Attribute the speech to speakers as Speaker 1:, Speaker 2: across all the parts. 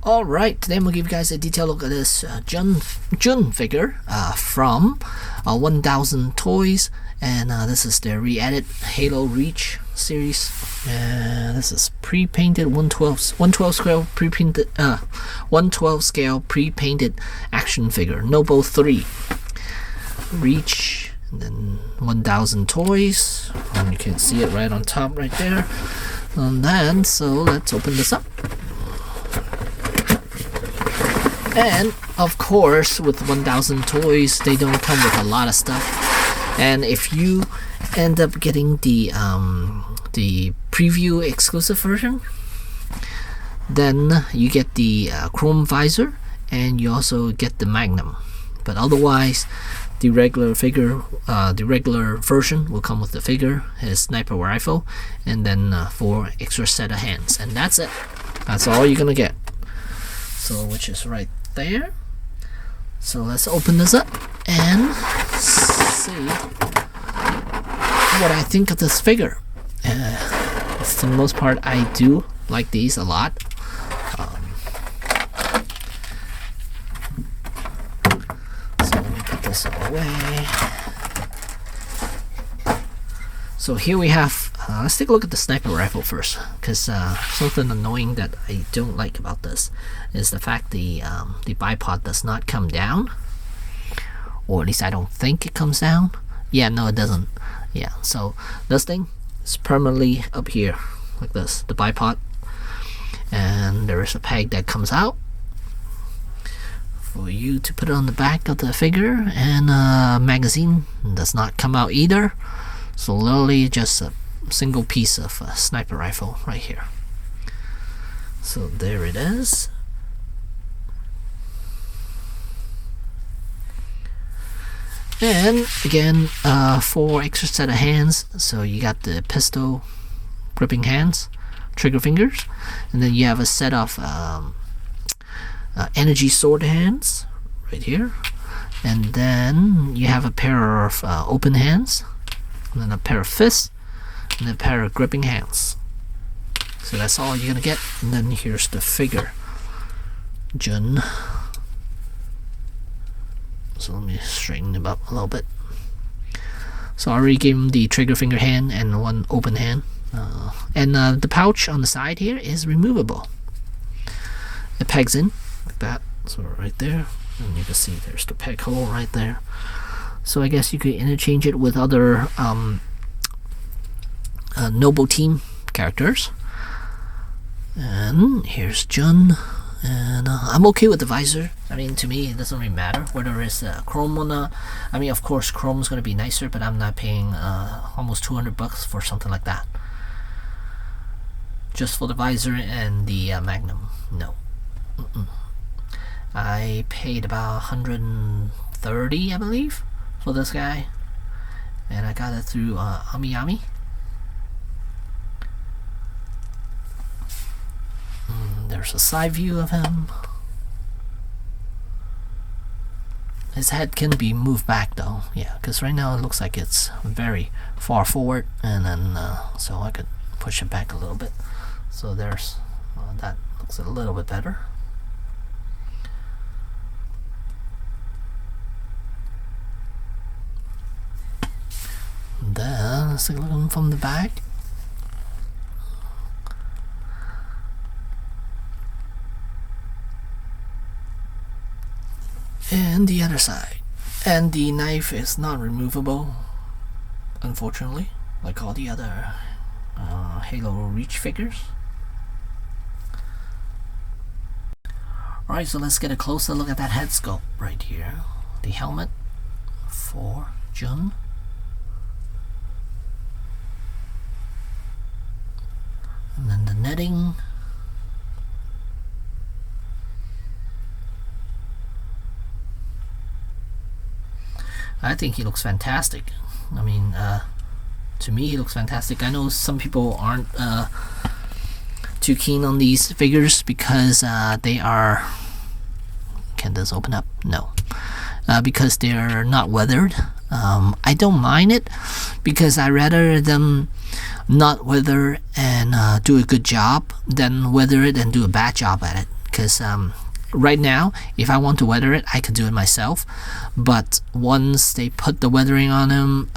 Speaker 1: Alright, today I'm going to give you guys a detailed look at this Jun figure from 1000 Toys, and this is their ReEdit Halo Reach series. This is pre-painted 112 scale pre-painted 112 scale pre-painted action figure, Noble 3 Reach, and then 1000 Toys, and you can see it right on top right there. And then so let's open this up. And of course, with 1000 Toys, they don't come with a lot of stuff. And if you end up getting the preview exclusive version, then you get the chrome visor, and you also get the magnum. But otherwise, the regular figure, the regular version will come with the figure, his sniper rifle, and then 4 extra set of hands, and that's it. That's all you're gonna get. So, which is right there. So let's open this up and see what I think of this figure. For the most part, I do like these a lot. So let me put this away. So here we have, let's take a look at the sniper rifle first, because something annoying that I don't like about this is the fact the bipod does not come down, or at least I don't think it comes down. Yeah, no, it doesn't. Yeah, so this thing is permanently up here like this, the bipod, and there is a peg that comes out for you to put it on the back of the figure, and magazine does not come out either. So literally just a single piece of a sniper rifle right here. So there it is. And again, 4 extra set of hands. So you got the pistol gripping hands, trigger fingers, and then you have a set of energy sword hands right here, and then you have a pair of open hands, and then a pair of fists, and then a pair of gripping hands. So that's all you're gonna get. And then here's the figure, Jun. So let me straighten him up a little bit. So I already gave him the trigger finger hand and 1 open hand. And the pouch on the side here is removable. It pegs in like that. So right there, and you can see there's the peg hole right there. So I guess you could interchange it with other Noble Team characters. And here's Jun, and I'm okay with the visor. I mean, to me, it doesn't really matter whether it's chrome or not. I mean, of course, chrome is going to be nicer, but I'm not paying almost $200 for something like that. Just for the visor and the magnum, no. I paid about $130, I believe, for this guy, and I got it through AmiAmi. There's a side view of him. His head can be moved back though, yeah, because right now it looks like it's very far forward, and then so I could push it back a little bit. So there's that looks a little bit better. Then let's take a look at him from the back. And the other side. And the knife is not removable, unfortunately, like all the other Halo Reach figures. Alright, so let's get a closer look at that head sculpt right here. The helmet for Jun. And then the netting. I think he looks fantastic. I mean, to me, he looks fantastic. I know some people aren't too keen on these figures because they are. Can this open up? No. Because they're not weathered. I don't mind it because I rather them not weather and do a good job than weather it and do a bad job at it. because right now, if I want to weather it, I could do it myself. But once they put the weathering on them,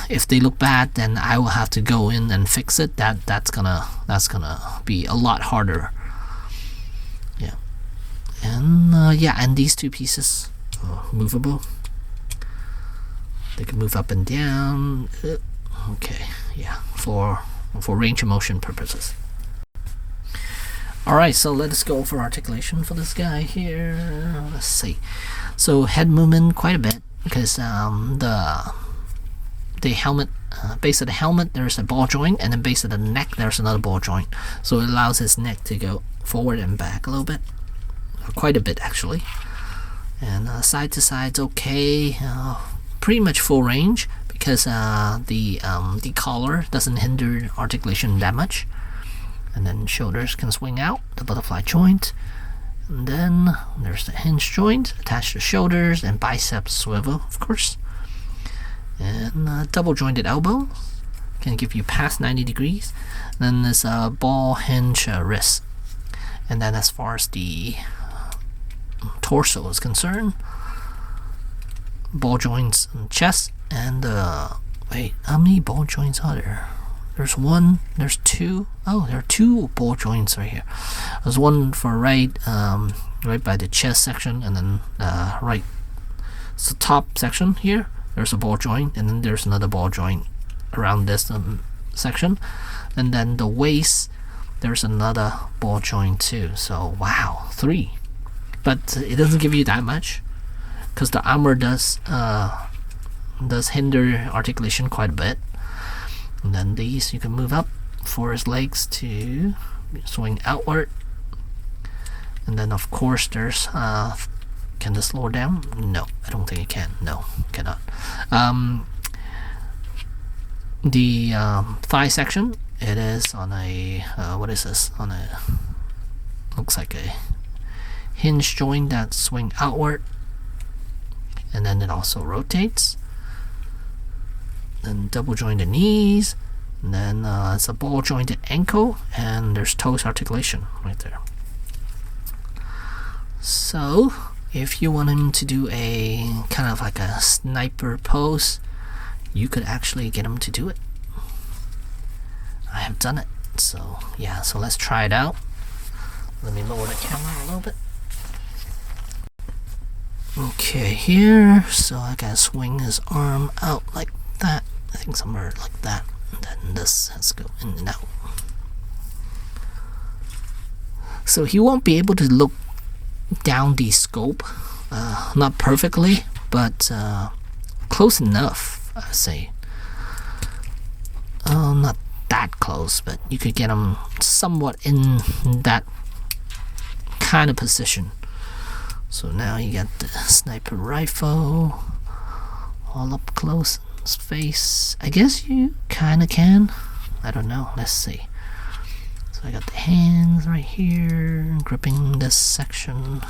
Speaker 1: if they look bad, then I will have to go in and fix it. That's gonna be a lot harder. Yeah, and and these two pieces are movable. They can move up and down. Okay, yeah, for range of motion purposes. Alright, so let's go for articulation for this guy here. Let's see. So head movement quite a bit, because the helmet, base of the helmet there's a ball joint, and then base of the neck there's another ball joint. So it allows his neck to go forward and back a little bit, quite a bit actually. And side to side's okay, pretty much full range, because the collar doesn't hinder articulation that much. And then shoulders can swing out, the butterfly joint, and then there's the hinge joint attached to shoulders, and biceps swivel, of course, and double jointed elbow can give you past 90 degrees. Then there's a ball hinge wrist, and then as far as the torso is concerned, ball joints and chest, and wait, how many ball joints are there? There's one, there's two. Oh, there are two ball joints right here. There's one for right by the chest section, and then right, so top section here, there's a ball joint, and then there's another ball joint around this section, and then the waist, there's another ball joint too. So wow, 3. But it doesn't give you that much, because the armor does hinder articulation quite a bit. And then these you can move up for his legs to swing outward. And then of course there's can this lower down? No, I don't think it can. No, cannot. The thigh section, it is on a what is this? On a, looks like a hinge joint that swing outward, and then it also rotates. Then double jointed knees, and then it's a ball jointed ankle, and there's toes articulation right there. So if you want him to do a kind of like a sniper pose, you could actually get him to do it. I have done it. So yeah, so let's try it out. Let me lower the camera a little bit. Okay, here, so I gotta swing his arm out like that. I think somewhere like that. And then this has to go in and out. So he won't be able to look down the scope, not perfectly, but close enough, I say. Not that close, but you could get him somewhat in that kind of position. So now you got the sniper rifle all up close. His face, I guess you kinda can. I don't know, let's see. So I got the hands right here gripping this section.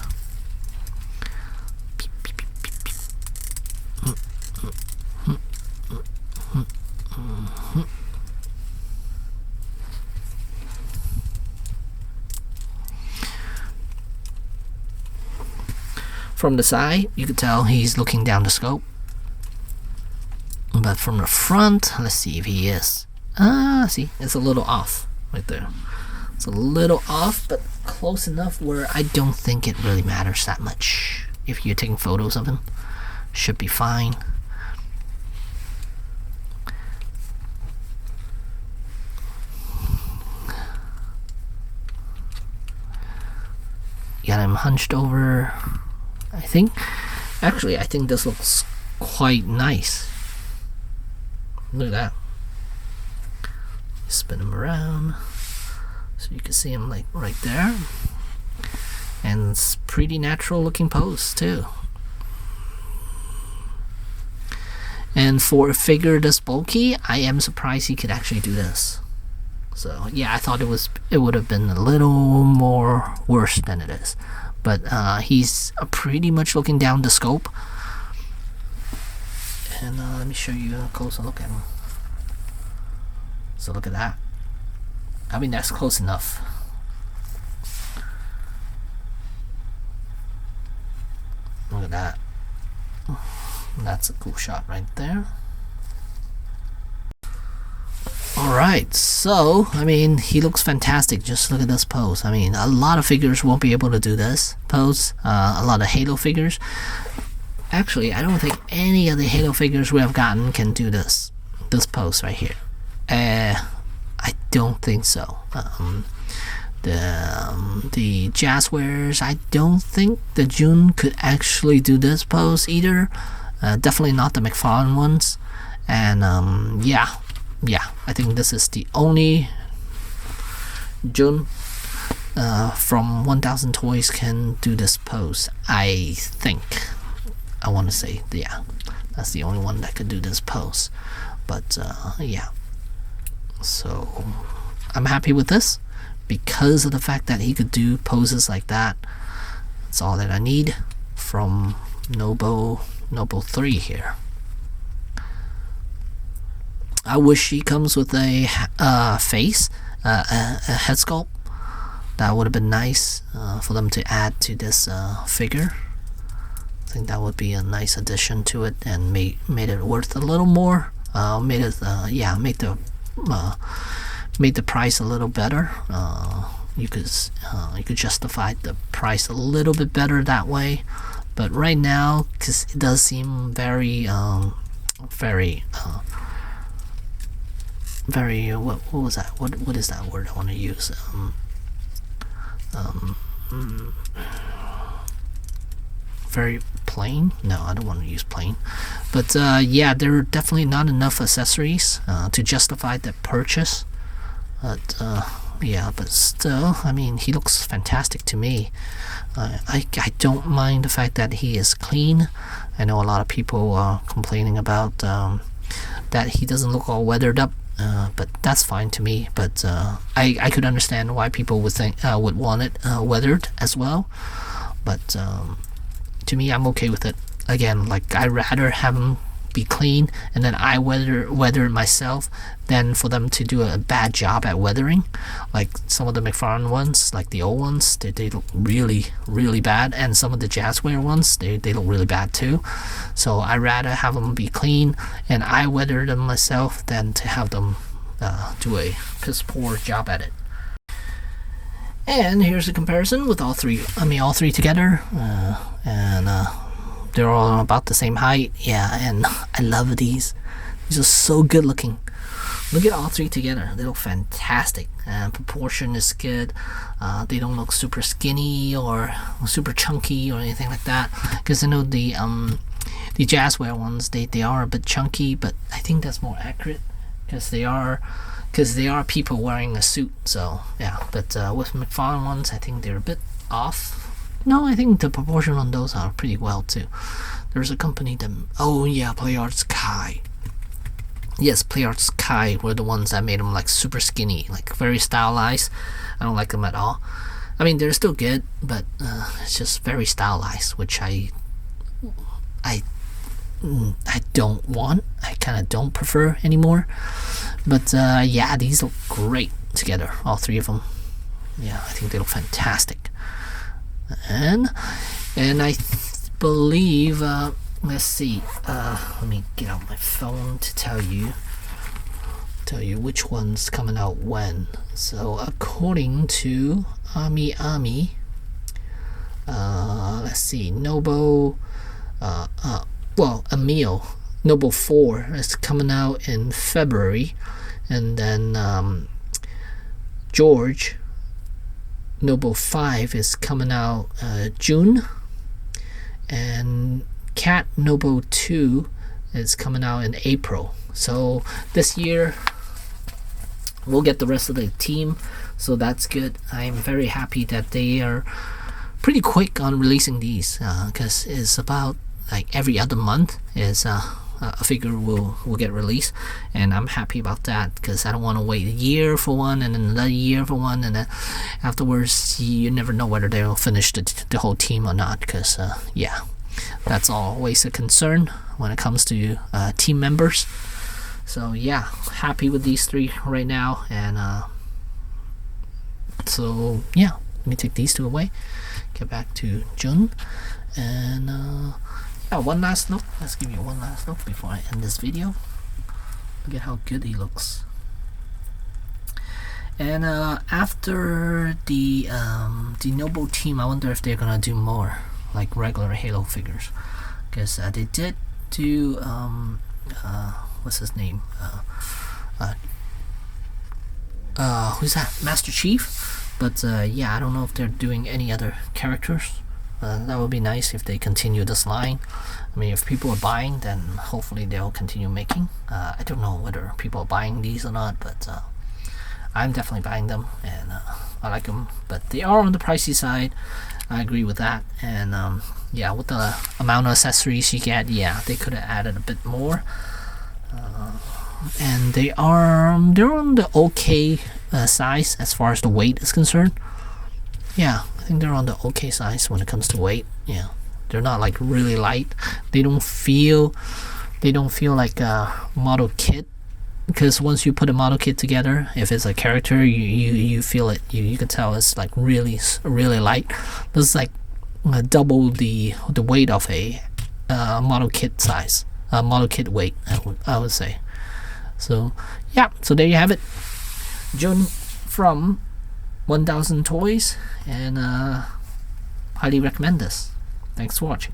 Speaker 1: From the side, you could tell he's looking down the scope. But from the front, let's see if he is. See, it's a little off right there. It's a little off, but close enough where I don't think it really matters that much. If you're taking photos of him, should be fine. Got him hunched over. I think this looks quite nice. Look at that. Spin him around so you can see him like right there, and it's pretty natural looking pose too. And for a figure this bulky, I am surprised he could actually do this. So yeah, I thought it would have been a little more worse than it is, but he's pretty much looking down the scope. And let me show you a closer look at him. So look at that. I mean, that's close enough. that's a cool shot right there. Alright, so I mean, he looks fantastic. Just look at this pose. I mean, a lot of figures won't be able to do this pose. A lot of Halo figures. Actually, I don't think any of the Halo figures we have gotten can do this pose right here. I don't think so. The Jazzwares, I don't think the Jun could actually do this pose either. Definitely not the McFarlane ones. And yeah, I think this is the only Jun from 1000 Toys can do this pose. I think. I want to say, yeah, that's the only one that could do this pose. But yeah, so I'm happy with this because of the fact that he could do poses like that. That's all that I need from Nobo 3 here. I wish he comes with a face, a head sculpt. That would have been nice for them to add to this figure. I think that would be a nice addition to it and made it worth a little more. Made the price a little better. You could justify the price a little bit better that way. But right now, because it does seem very what was that? What is that word I want to use? Very plain. No, I don't want to use plain. But yeah, there are definitely not enough accessories to justify the purchase. But yeah, but still, I mean, he looks fantastic to me. I don't mind the fact that he is clean. I know a lot of people are complaining about that he doesn't look all weathered up. But that's fine to me. But I could understand why people would want it weathered as well. But to me, I'm okay with it. Again, like, I'd rather have them be clean and then I weather it myself than for them to do a bad job at weathering. Like some of the McFarlane ones, like the old ones, they look really, really bad, and some of the Jazzware ones, they look really bad too. So I'd rather have them be clean and I weather them myself than to have them do a piss poor job at it. And here's a comparison with all three together, and they're all about the same height. Yeah, and I love these. These are so good looking. Look at all three together. They look fantastic, and proportion is good. They don't look super skinny or super chunky or anything like that. Because I know the Jazzware ones, they are a bit chunky, but I think that's more accurate because they are people wearing a suit. So yeah, but with McFarlane ones, I think they're a bit off. No, I think the proportion on those are pretty well too. There's a company that, oh yeah, PlayArts Kai. Yes, PlayArts Kai were the ones that made them like super skinny, like very stylized. I don't like them at all. I mean, they're still good, but it's just very stylized, which I don't want. I kind of don't prefer anymore. But yeah, these look great together, all three of them. Yeah, I think they look fantastic. And I believe, let's see, let me get out my phone to tell you which one's coming out when. So according to Ami, let's see, Nobo, Emil, Nobo 4 is coming out in February, and then George, Nobo 5 is coming out June, and Cat Nobo 2 is coming out in April. So this year we'll get the rest of the team, so that's good. I'm very happy that they are pretty quick on releasing these, because it's about like every other month is a figure will get released, and I'm happy about that because I don't want to wait a year for one and then another year for one, and then afterwards you never know whether they'll finish the whole team or not, because yeah, that's always a concern when it comes to team members. So yeah, happy with these three right now. And so yeah, let me take these two away, get back to Jun, and one last look. Let's give you one last look before I end this video. Look at how good he looks. And after the Noble team, I wonder if they're gonna do more like regular Halo figures, because they did do what's his name? Who's that? Master Chief. But yeah, I don't know if they're doing any other characters. That would be nice if they continue this line. I mean, if people are buying, then hopefully they'll continue making. I don't know whether people are buying these or not, but I'm definitely buying them, and I like them. But they are on the pricey side. I agree with that. And yeah, with the amount of accessories you get, yeah, they could have added a bit more. And they're on the okay size as far as the weight is concerned. Yeah, I think they're on the okay size when it comes to weight. Yeah, they're not like really light. They don't feel like a model kit, because once you put a model kit together, if it's a character, you feel it. You can tell it's like really light. This is like double the weight of a model kit size, model kit weight. I would say. So yeah, so there you have it, Jun from 1000 Toys, and highly recommend this. Thanks for watching.